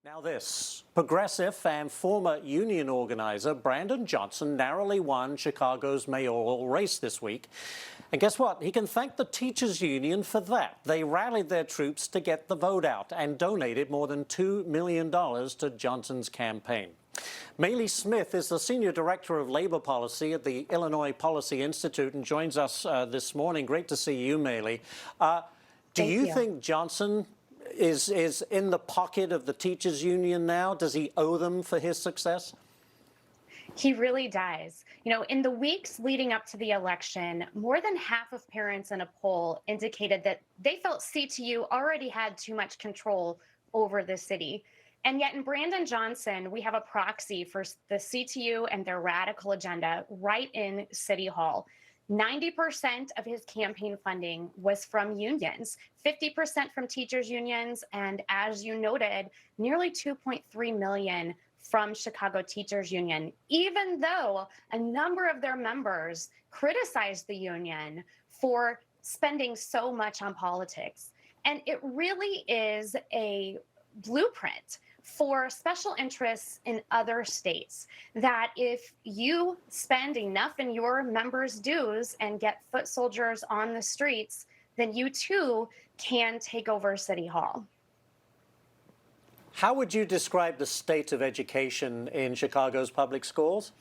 Now this, progressive and former union organizer Brandon Johnson narrowly won Chicago's mayoral race this week. And guess what? He can thank the teachers union for that. They rallied their troops to get the vote out and donated more than $2 million to Johnson's campaign. Maylee Smith is the Senior Director of Labor Policy at the Illinois Policy Institute and joins us this morning. Great to see you, Maylee. Do you think Johnson is in the pocket of the teachers union now? Does he owe them for his success? He really does. You know, in the weeks leading up to the election, more than half of parents in a poll indicated that they felt CTU already had too much control over the city. And yet in Brandon Johnson, we have a proxy for the CTU and their radical agenda right in City Hall. 90% of his campaign funding was from unions, 50% from teachers unions, and as you noted, nearly 2.3 million from Chicago Teachers Union, even though a number of their members criticized the union for spending so much on politics. And it really is a blueprint for special interests in other states, that if you spend enough in your members' dues and get foot soldiers on the streets, then you too can take over City Hall. How would you describe the state of education in Chicago's public schools?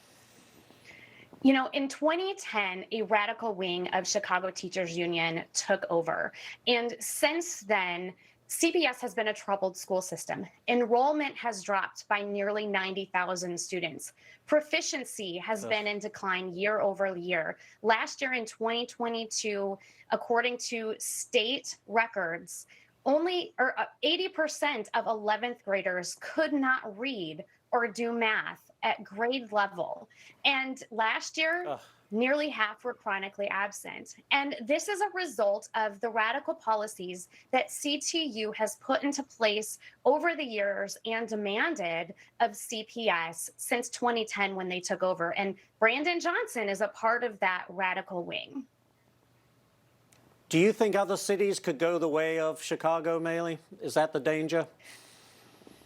You know, in 2010, a radical wing of Chicago Teachers Union took over. And since then, CPS has been a troubled school system. Enrollment has dropped by nearly 90,000 students. Proficiency has been in decline year over year. Last year in 2022, according to state records, only 80% of 11th graders could not read or do math at grade level. And last year, nearly half were chronically absent. And this is a result of the radical policies that CTU has put into place over the years and demanded of CPS since 2010 when they took over. And Brandon Johnson is a part of that radical wing. Do you think other cities could go the way of Chicago, Maylee? Is that the danger?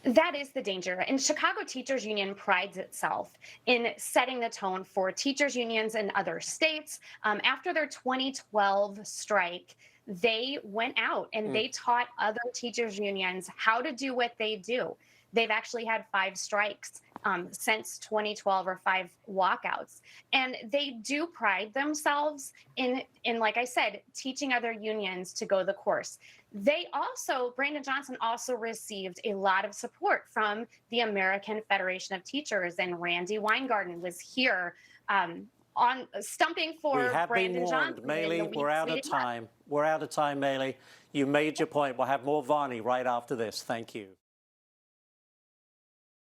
That is the danger. And Chicago Teachers Union prides itself in setting the tone for teachers unions in other states. After their 2012 strike, they went out and they taught other teachers unions how to do what they do. They've actually had 5 strikes since 2012, or 5 walkouts. And they do pride themselves in, like I said, teaching other unions to go the course. Brandon Johnson also received a lot of support from the American Federation of Teachers, and Randy Weingarten was here on stumping for Brandon Johnson. Maylee, we're out of time. We're out of time, Maylee. You made your point. We'll have more Varney right after this. Thank you.